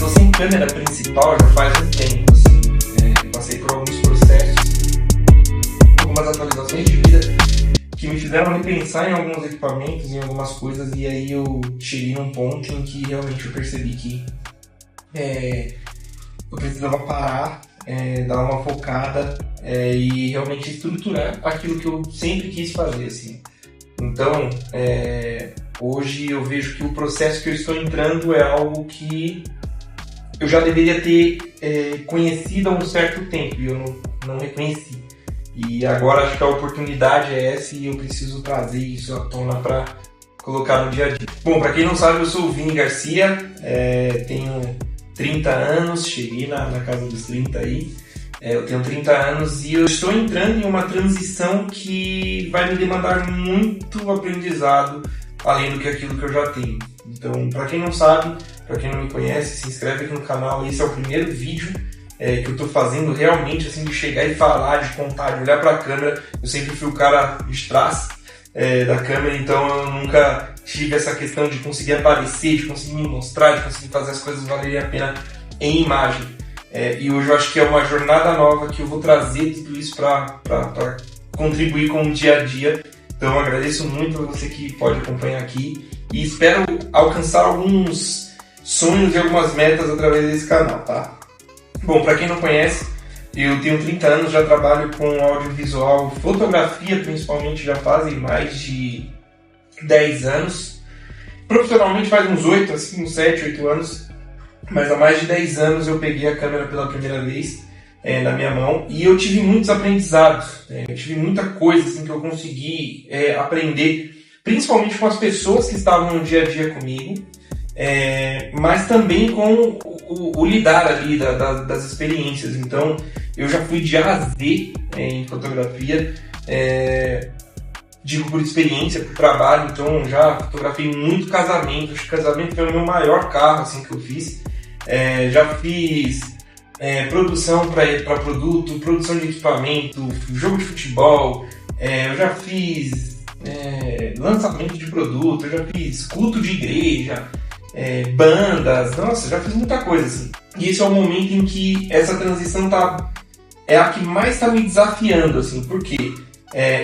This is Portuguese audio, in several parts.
tô sem câmera principal já faz um tempo, assim. Passei por alguns processos, algumas atualizações de vida que me fizeram repensar em alguns equipamentos, em algumas coisas, e aí eu cheguei num ponto em que realmente eu percebi que eu precisava parar, dar uma focada e realmente estruturar aquilo que eu sempre quis fazer, assim. Então, hoje eu vejo que o processo que eu estou entrando é algo que eu já deveria ter conhecido há um certo tempo e eu não reconheci. E agora acho que a oportunidade é essa e eu preciso trazer isso à tona para colocar no dia a dia. Bom, para quem não sabe, eu sou o Vini Garcia, tenho 30 anos, cheguei na casa dos 30 aí. Eu tenho 30 anos e eu estou entrando em uma transição que vai me demandar muito aprendizado, além do que aquilo que eu já tenho. Então, para quem não sabe, para quem não me conhece, se inscreve aqui no canal. Esse é o primeiro vídeo que eu estou fazendo realmente, assim, de chegar e falar, de contar, de olhar para a câmera. Eu sempre fui o cara de trás da câmera, então eu nunca tive essa questão de conseguir aparecer, de conseguir me mostrar, de conseguir fazer as coisas valerem a pena em imagem. E hoje eu acho que é uma jornada nova que eu vou trazer tudo isso para contribuir com o dia a dia. Então eu agradeço muito a você que pode acompanhar aqui e espero alcançar alguns sonhos e algumas metas através desse canal, tá? Bom, para quem não conhece, eu tenho 30 anos, já trabalho com audiovisual, fotografia principalmente, já fazem mais de 10 anos. Profissionalmente faz uns 8, assim, uns 7, 8 anos. Mas há mais de 10 anos eu peguei a câmera pela primeira vez na minha mão e eu tive muitos aprendizados, eu tive muita coisa assim, que eu consegui aprender, principalmente com as pessoas que estavam no dia a dia comigo, mas também com o lidar ali das experiências. Então eu já fui de A a Z em fotografia, digo por experiência, por trabalho, então já fotografei muito casamento, acho que casamento foi o meu maior carro assim, que eu fiz. Já fiz produção para produto, produção de equipamento, jogo de futebol, eu já fiz lançamento de produto, eu já fiz culto de igreja, bandas, nossa, já fiz muita coisa assim. E esse é o momento em que essa transição é a que mais está me desafiando, assim, porque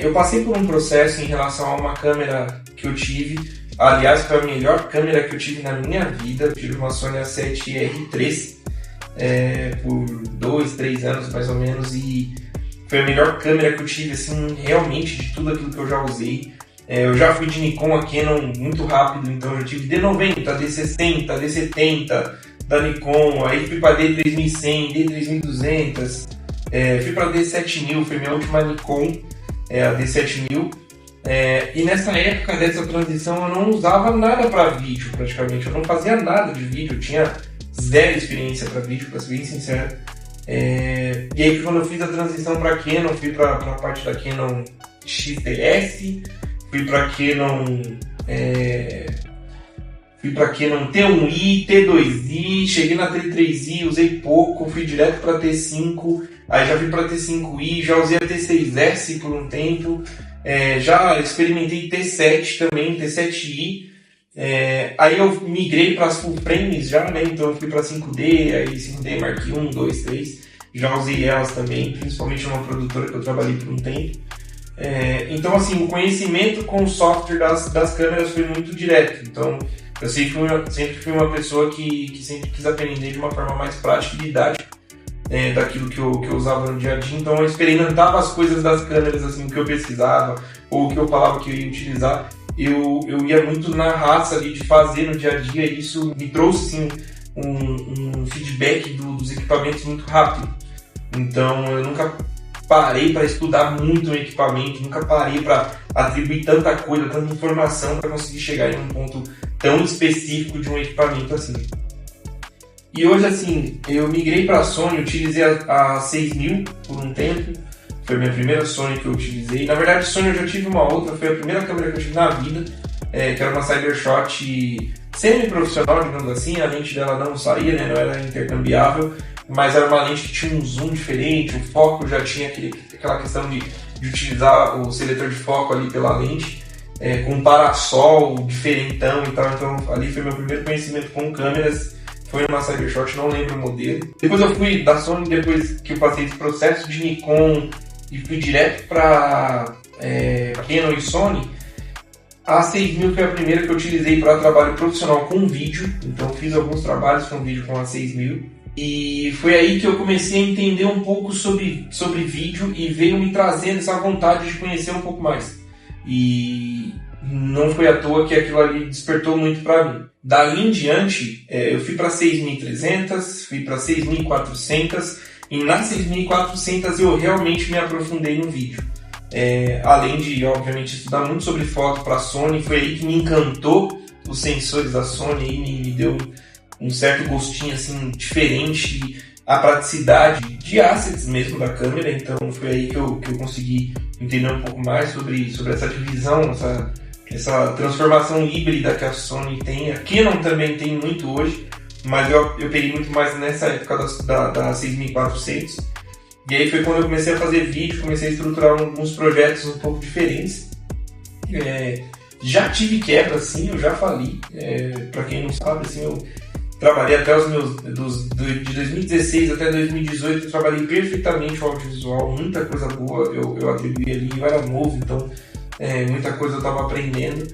eu passei por um processo em relação a uma câmera que eu tive. Aliás, foi a melhor câmera que eu tive na minha vida. Eu tive uma Sony A7R3 por 2, 3 anos mais ou menos e foi a melhor câmera que eu tive, assim, realmente de tudo aquilo que eu já usei. Eu já fui de Nikon a Canon muito rápido, então eu tive D90, D60, D70 da Nikon, aí fui para D3100, D3200, fui para D7000, foi minha última Nikon, a D7000. E nessa época dessa transição eu não usava nada para vídeo praticamente, eu não fazia nada de vídeo, eu tinha zero experiência para vídeo, para ser bem sincero. E aí quando eu fiz a transição para Canon, fui para a parte da Canon XTS, fui para Canon T1i, T2i, cheguei na T3i, usei pouco, fui direto para T5, aí já fui para T5i, já usei a T6S por um tempo. Já experimentei T7 também, T7i, aí eu migrei para as full frames já, né? Então eu fui para 5D, aí 5D Mark 1, 2, 3, já usei elas também, principalmente numa produtora que eu trabalhei por um tempo. Então assim, o conhecimento com o software das câmeras foi muito direto, então eu sempre fui uma pessoa que sempre quis aprender de uma forma mais prática e didática. Daquilo que eu usava no dia a dia, então eu experimentava as coisas das câmeras, assim, o que eu pesquisava ou o que eu falava que eu ia utilizar, eu ia muito na raça ali de fazer no dia a dia e isso me trouxe assim, um feedback dos equipamentos muito rápido. Então eu nunca parei para estudar muito o equipamento, nunca parei para atribuir tanta coisa, tanta informação para conseguir chegar em um ponto tão específico de um equipamento assim. E hoje, assim, eu migrei para a Sony, utilizei a 6000 por um tempo, foi a minha primeira Sony que eu utilizei. Na verdade, Sony eu já tive uma outra, foi a primeira câmera que eu tive na vida, que era uma Cybershot semi-profissional, digamos assim, a lente dela não saía, né, não era intercambiável, mas era uma lente que tinha um zoom diferente, o foco já tinha aquela questão de utilizar o seletor de foco ali pela lente, com um parasol diferentão e tal, então ali foi meu primeiro conhecimento com câmeras. foi numa Cybershot, não lembro o modelo. Depois eu fui da Sony, depois que eu passei esse processo de Nikon e fui direto para Canon e Sony. A 6000 foi a primeira que eu utilizei para trabalho profissional com vídeo, então fiz alguns trabalhos com vídeo com a 6000. E foi aí que eu comecei a entender um pouco sobre vídeo e veio me trazendo essa vontade de conhecer um pouco mais. E não foi à toa que aquilo ali despertou muito para mim. Dali em diante, eu fui para 6.300, fui para 6.400 e na 6.400 eu realmente me aprofundei no vídeo. Além de, obviamente, estudar muito sobre foto para a Sony, foi aí que me encantou os sensores da Sony, aí me deu um certo gostinho assim, diferente, a praticidade de assets mesmo da câmera, então foi aí que eu consegui entender um pouco mais sobre essa divisão, essa transformação híbrida que a Sony tem. A Canon também tem muito hoje, mas eu peguei muito mais nessa época da 6400. E aí foi quando eu comecei a fazer vídeo, comecei a estruturar alguns projetos um pouco diferentes. Já tive quebra, assim, eu já fali. Para quem não sabe, assim, eu trabalhei até de 2016 até 2018, eu trabalhei perfeitamente o audiovisual, muita coisa boa eu atribuí ali, eu era novo, então muita coisa eu estava aprendendo,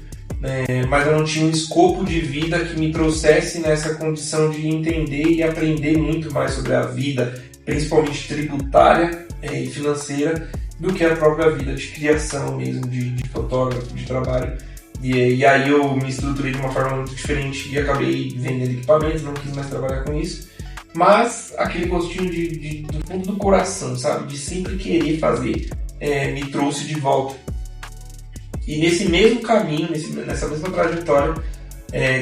mas eu não tinha um escopo de vida que me trouxesse nessa condição de entender e aprender muito mais sobre a vida, principalmente tributária e financeira, do que a própria vida de criação mesmo, de fotógrafo, de trabalho. E aí eu me estruturei de uma forma muito diferente e acabei vendendo equipamentos, não quis mais trabalhar com isso. Mas aquele gostinho do fundo do coração, sabe? De sempre querer fazer, me trouxe de volta. E nesse mesmo caminho, nessa mesma trajetória,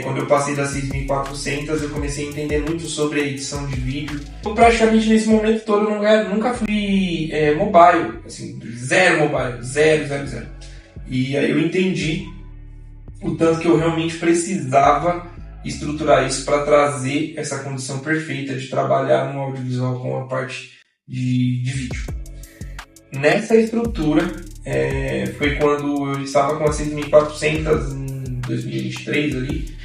quando eu passei das 6.400, eu comecei a entender muito sobre a edição de vídeo. Eu, praticamente nesse momento todo eu nunca fui mobile, assim, zero mobile, zero. E aí eu entendi o tanto que eu realmente precisava estruturar isso para trazer essa condição perfeita de trabalhar no audiovisual com a parte de vídeo. Nessa estrutura, foi quando eu estava com a 6.400 em 2023 ali,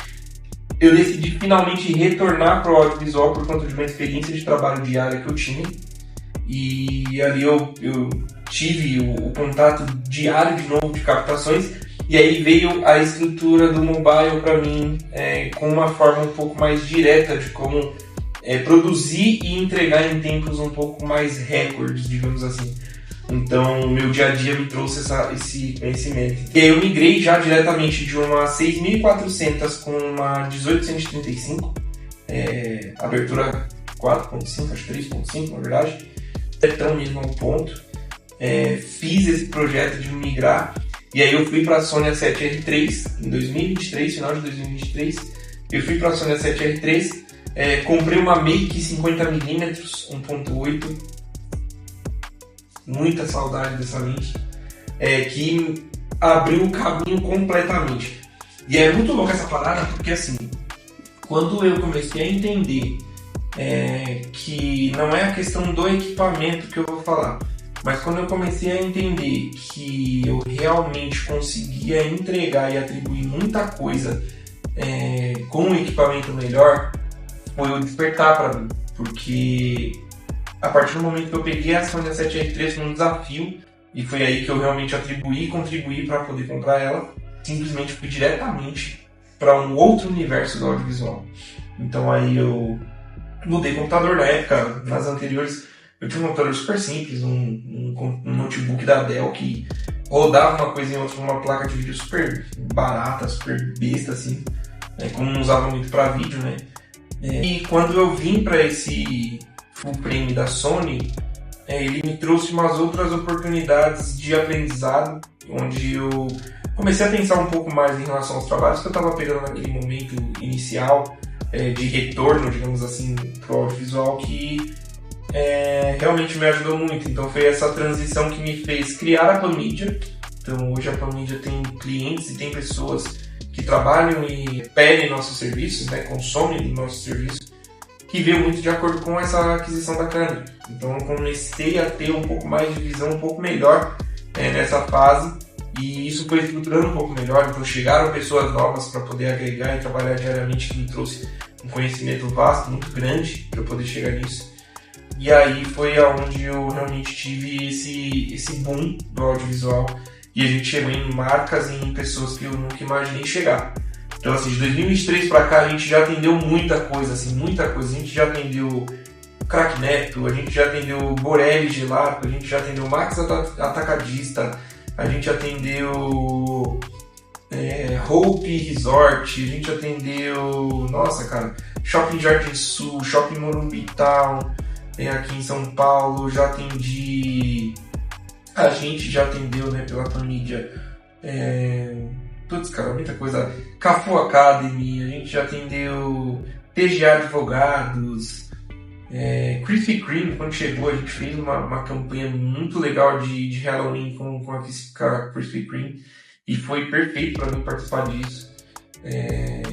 eu decidi finalmente retornar para o audiovisual por conta de uma experiência de trabalho diária que eu tinha. E ali eu tive o contato diário de novo de captações. E aí veio a estrutura do mobile para mim com uma forma um pouco mais direta de como produzir e entregar em tempos um pouco mais recordes, digamos assim. Então, o meu dia a dia me trouxe esse conhecimento. E aí eu migrei já diretamente de uma 6.400 com uma 1835, abertura 4.5, acho 3.5 na verdade, tão mesmo ao ponto. Fiz esse projeto de migrar. E aí eu fui para a Sony A7R3 em 2023, final de 2023. Eu fui para a Sony A7R3, comprei uma Make 50mm 1.8. Muita saudade dessa lente, que abriu o caminho completamente. E é muito louco essa parada, porque assim, quando eu comecei a entender que não é a questão do equipamento que eu vou falar, mas quando eu comecei a entender que eu realmente conseguia entregar e atribuir muita coisa com um equipamento melhor, foi o despertar para mim. Porque a partir do momento que eu peguei a Sony A7R3 como um desafio, e foi aí que eu realmente atribuí e contribuí para poder comprar ela, simplesmente fui diretamente para um outro universo do audiovisual. Então aí eu mudei computador na época, nas anteriores. Eu tinha um computador super simples, um notebook da Dell que rodava uma coisa em outra, uma placa de vídeo super barata, super besta, assim, como não usava muito para vídeo, né? E quando eu vim para esse full frame da Sony, ele me trouxe umas outras oportunidades de aprendizado, onde eu comecei a pensar um pouco mais em relação aos trabalhos que eu estava pegando naquele momento inicial, de retorno, digamos assim, para o audiovisual, que realmente me ajudou muito. Então foi essa transição que me fez criar a Panmedia. Então hoje a Panmedia tem clientes e tem pessoas que trabalham e pedem nossos serviços, consomem nossos serviços, que veio muito de acordo com essa aquisição da câmera. Então eu comecei a ter um pouco mais de visão, um pouco melhor nessa fase, E isso foi estruturando um pouco melhor, então chegaram pessoas novas para poder agregar e trabalhar diariamente, que me trouxe um conhecimento vasto, muito grande, para eu poder chegar nisso. E aí foi aonde eu realmente tive esse boom do audiovisual, e a gente chegou em marcas e em pessoas que eu nunca imaginei chegar. Então, assim, de 2023 para cá a gente já atendeu muita coisa, assim, muita coisa. A gente já atendeu Crack Neto, a gente já atendeu Borelli Gelato, a gente já atendeu Max Atacadista, a gente atendeu Hope Resort, a gente atendeu, nossa, cara, Shopping Jardim Sul, Shopping Morumbi Town, aqui em São Paulo, já atendi, a gente já atendeu, né, pela Família, putz, cara, muita coisa, Cafu Academy, a gente já atendeu TGA Advogados, Krispy Kreme, quando chegou, a gente fez uma campanha muito legal de Halloween com a Krispy Kreme, e foi perfeito para mim participar disso.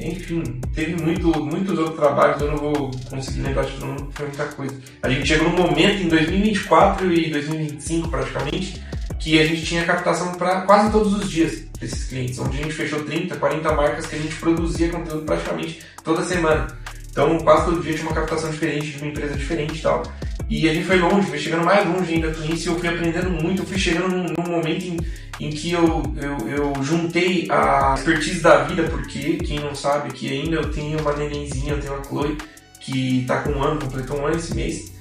Enfim, teve muitos outros trabalhos, eu não vou conseguir lembrar de todo mundo, foi muita coisa. A gente chegou num momento em 2024 e 2025 praticamente, que a gente tinha captação para quase todos os dias desses clientes, onde a gente fechou 30, 40 marcas que a gente produzia conteúdo praticamente toda semana. Então, quase todo dia tinha uma captação diferente, de uma empresa diferente e tal. E a gente foi longe, foi chegando mais longe ainda com isso, e eu fui aprendendo muito, eu fui chegando num momento em que eu juntei a expertise da vida, porque, quem não sabe, que ainda eu tenho uma nenenzinha, eu tenho a Chloe, que tá com completou um ano esse mês.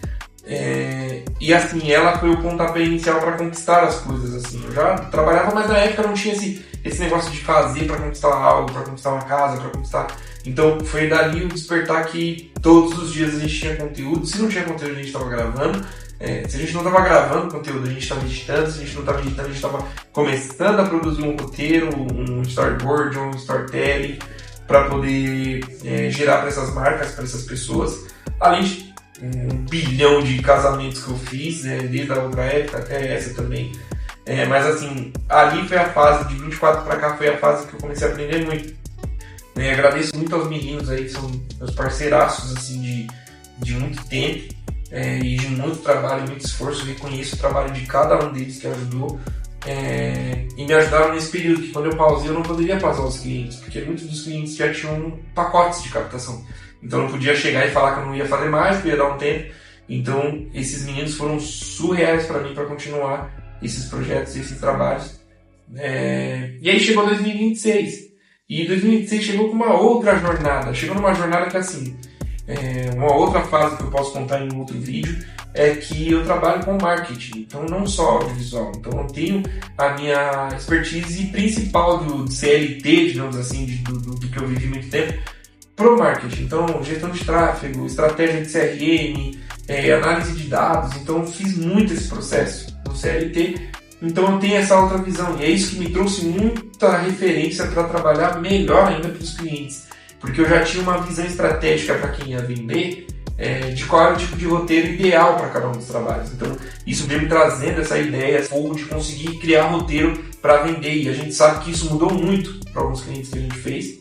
E assim, ela foi o pontapé inicial para conquistar as coisas, assim. Eu já trabalhava, mas na época não tinha esse negócio de fazer para conquistar algo, para conquistar uma casa, para conquistar... Então foi dali o despertar que todos os dias a gente tinha conteúdo. Se não tinha conteúdo, a gente estava gravando. Se a gente não estava gravando conteúdo, a gente estava editando. Se a gente não estava editando, a gente estava começando a produzir um roteiro, um storyboard, um storytelling, para poder gerar para essas marcas, para essas pessoas. Além de 1 bilhão de casamentos que eu fiz, desde a outra época até essa também. Mas assim, ali foi a fase, de 24 para cá foi a fase que eu comecei a aprender muito. Agradeço muito aos meninos aí, que são meus parceiraços assim, de muito tempo e de muito trabalho, muito esforço. Reconheço o trabalho de cada um deles que ajudou e me ajudaram nesse período, que quando eu pausei eu não poderia pausar os clientes, porque muitos dos clientes já tinham pacotes de captação. Então eu não podia chegar e falar que eu não ia fazer mais, que eu ia dar um tempo. Então esses meninos foram surreais para mim para continuar esses projetos, esses trabalhos. E aí chegou 2026. E 2026 chegou com uma outra jornada. Chegou numa jornada que assim, uma outra fase que eu posso contar em um outro vídeo, é que eu trabalho com marketing, então não só audiovisual. Então eu tenho a minha expertise principal do CLT, digamos assim, do que eu vivi muito tempo, pro marketing. Então gestão de tráfego, estratégia de CRM, análise de dados. Então eu fiz muito esse processo no CLT. Então eu tenho essa outra visão, e é isso que me trouxe muita referência para trabalhar melhor ainda para os clientes, porque eu já tinha uma visão estratégica para quem ia vender, de qual era o tipo de roteiro ideal para cada um dos trabalhos. Então isso veio me trazendo essa ideia de conseguir criar roteiro para vender, e a gente sabe que isso mudou muito para alguns clientes que a gente fez,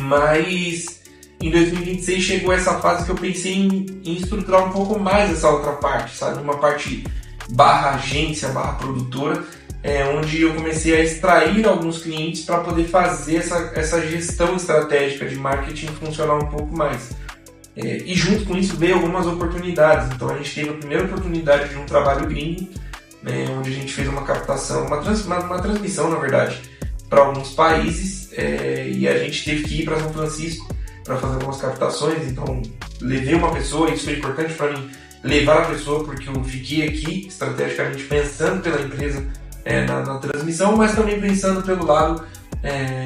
mas em 2026 chegou essa fase que eu pensei em estruturar um pouco mais essa outra parte, sabe, uma parte barra agência, barra produtora, onde eu comecei a extrair alguns clientes para poder fazer essa gestão estratégica de marketing funcionar um pouco mais. E junto com isso veio algumas oportunidades. Então a gente teve a primeira oportunidade de um trabalho gringo, onde a gente fez uma captação, uma transmissão na verdade, para alguns países, e a gente teve que ir para São Francisco para fazer algumas captações. Então levei uma pessoa, isso foi importante para mim, levar a pessoa, porque eu fiquei aqui estrategicamente pensando pela empresa na transmissão, mas também pensando pelo lado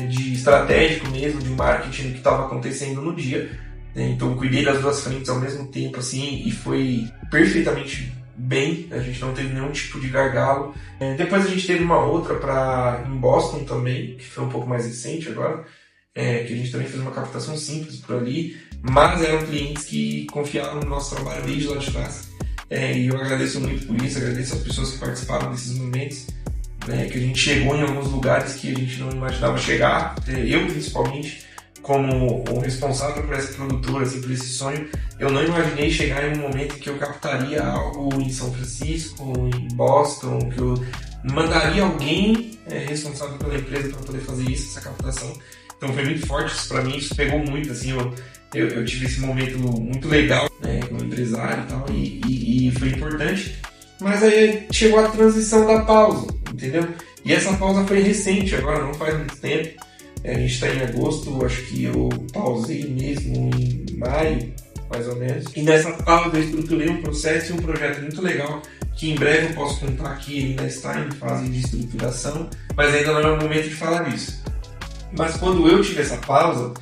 de estratégico mesmo, de marketing, que estava acontecendo no dia. Então cuidei das duas frentes ao mesmo tempo, assim, e foi perfeitamente bem, a gente não teve nenhum tipo de gargalo. Depois a gente teve uma outra em Boston também, que foi um pouco mais recente agora, que a gente também fez uma captação simples por ali, mas eram clientes que confiaram no nosso trabalho desde lá de trás. E eu agradeço muito por isso, agradeço as pessoas que participaram desses momentos, que a gente chegou em alguns lugares que a gente não imaginava chegar, eu principalmente, como o responsável por essa produtora, assim, por esse sonho, eu não imaginei chegar em um momento em que eu captaria algo em São Francisco, em Boston, que eu mandaria alguém responsável pela empresa para poder fazer isso, essa captação. Então foi muito forte isso para mim, isso pegou muito, assim, eu tive esse momento muito legal, né, como empresário e tal, e foi importante. Mas aí chegou a transição da pausa, entendeu? E essa pausa foi recente, agora não faz muito tempo. A gente está em agosto, acho que eu pausei mesmo em maio, mais ou menos. E nessa pausa eu estruturei um processo e um projeto muito legal, que em breve eu posso contar aqui, ainda está em fase de estruturação, mas ainda não é o momento de falar disso. Mas quando eu tive essa pausa,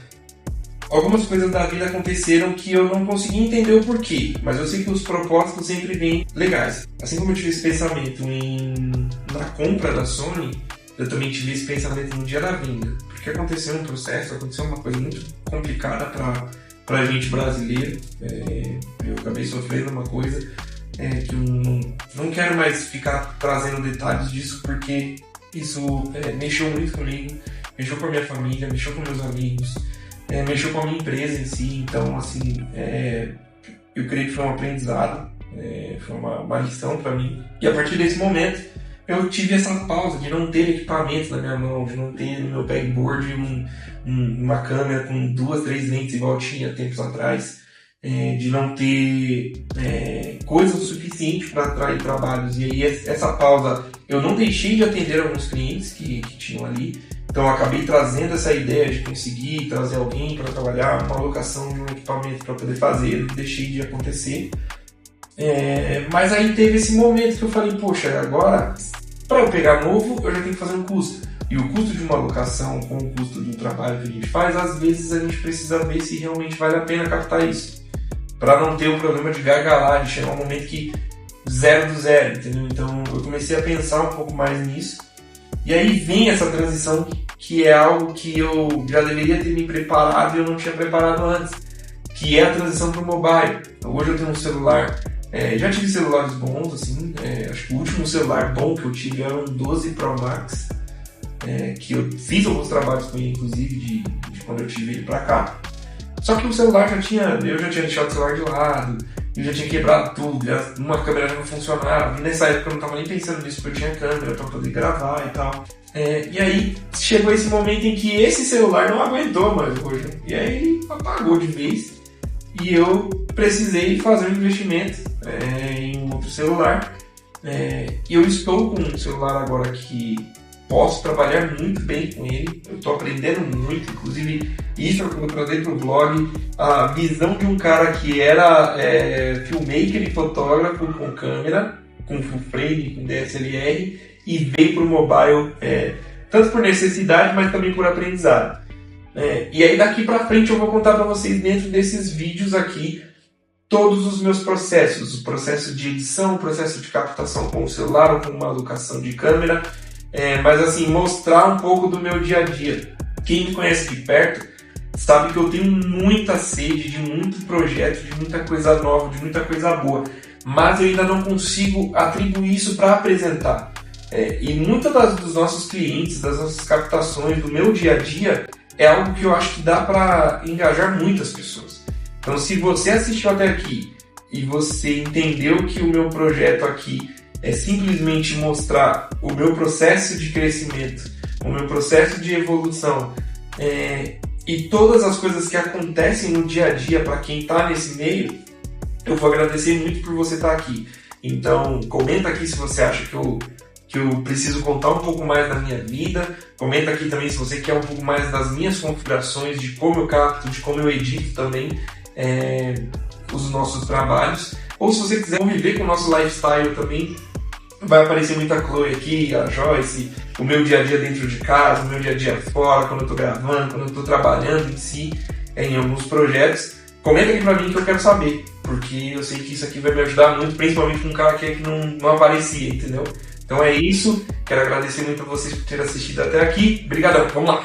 algumas coisas da vida aconteceram que eu não consegui entender o porquê, mas eu sei que os propósitos sempre vêm legais. Assim como eu tive esse pensamento na compra da Sony, eu também tive esse pensamento no dia da venda. Porque aconteceu um processo, aconteceu uma coisa muito complicada para a gente brasileiro. Eu acabei sofrendo uma coisa que eu não quero mais ficar trazendo detalhes disso, porque isso mexeu muito comigo, mexeu com a minha família, mexeu com meus amigos, mexeu com a minha empresa em si. Então, assim, eu creio que foi um aprendizado, foi uma lição para mim. E a partir desse momento, eu tive essa pausa de não ter equipamento na minha mão, de não ter no meu backboard uma câmera com 2, 3 lentes igual eu tinha tempos atrás, de não ter coisa o suficiente para atrair trabalhos. E aí essa pausa, eu não deixei de atender alguns clientes que tinham ali. Então eu acabei trazendo essa ideia de conseguir trazer alguém para trabalhar, uma alocação de um equipamento para poder fazer, deixei de acontecer. Mas aí teve esse momento que eu falei, poxa, agora para eu pegar novo eu já tenho que fazer um custo. E o custo de uma alocação com o custo do trabalho que a gente faz, às vezes a gente precisa ver se realmente vale a pena captar isso. Para não ter o problema de gargalar, de chegar um momento que zero do zero, entendeu? Então eu comecei a pensar um pouco mais nisso. E aí vem essa transição que é algo que eu já deveria ter me preparado e eu não tinha preparado antes, que é a transição para o mobile. Então, hoje eu tenho um celular, já tive celulares bons, assim, acho que o último celular bom que eu tive era um 12 Pro Max, que eu fiz alguns trabalhos com ele, inclusive, de quando eu tive ele para cá. Só que o celular eu já tinha deixado o celular de lado, eu já tinha quebrado tudo, uma câmera já não funcionava, e nessa época eu não estava nem pensando nisso, porque eu tinha câmera para poder gravar e tal. E aí chegou esse momento em que esse celular não aguentou mais hoje, e aí ele apagou de vez, e eu precisei fazer um investimento em um outro celular, e eu estou com um celular agora que posso trabalhar muito bem com ele, eu estou aprendendo muito, inclusive isso é o que eu vou trazer para o blog, a visão de um cara que era filmmaker e fotógrafo com câmera, com full frame, com DSLR, e veio para o mobile, tanto por necessidade, mas também por aprendizado. E aí daqui para frente eu vou contar para vocês dentro desses vídeos aqui, todos os meus processos, o processo de edição, o processo de captação com o celular ou com uma alocação de câmera, mas assim, mostrar um pouco do meu dia a dia. Quem me conhece de perto sabe que eu tenho muita sede de muito projeto, de muita coisa nova, de muita coisa boa, mas eu ainda não consigo atribuir isso para apresentar. E muitas dos nossos clientes, das nossas captações, do meu dia a dia, é algo que eu acho que dá para engajar muitas pessoas. Então, se você assistiu até aqui e você entendeu que o meu projeto aqui é simplesmente mostrar o meu processo de crescimento, o meu processo de evolução, e todas as coisas que acontecem no dia a dia para quem está nesse meio, eu vou agradecer muito por você estar aqui. Então, comenta aqui se você acha que eu preciso contar um pouco mais da minha vida, comenta aqui também se você quer um pouco mais das minhas configurações, de como eu capto, de como eu edito também os nossos trabalhos, ou se você quiser conviver com o nosso lifestyle também, vai aparecer muita Chloe aqui, a Joyce, o meu dia a dia dentro de casa, o meu dia a dia fora, quando eu estou gravando, quando eu estou trabalhando em si, em alguns projetos. Comenta aqui pra mim que eu quero saber, porque eu sei que isso aqui vai me ajudar muito, principalmente com um cara que não aparecia, entendeu? Então é isso, quero agradecer muito a vocês por terem assistido até aqui. Obrigadão, vamos lá!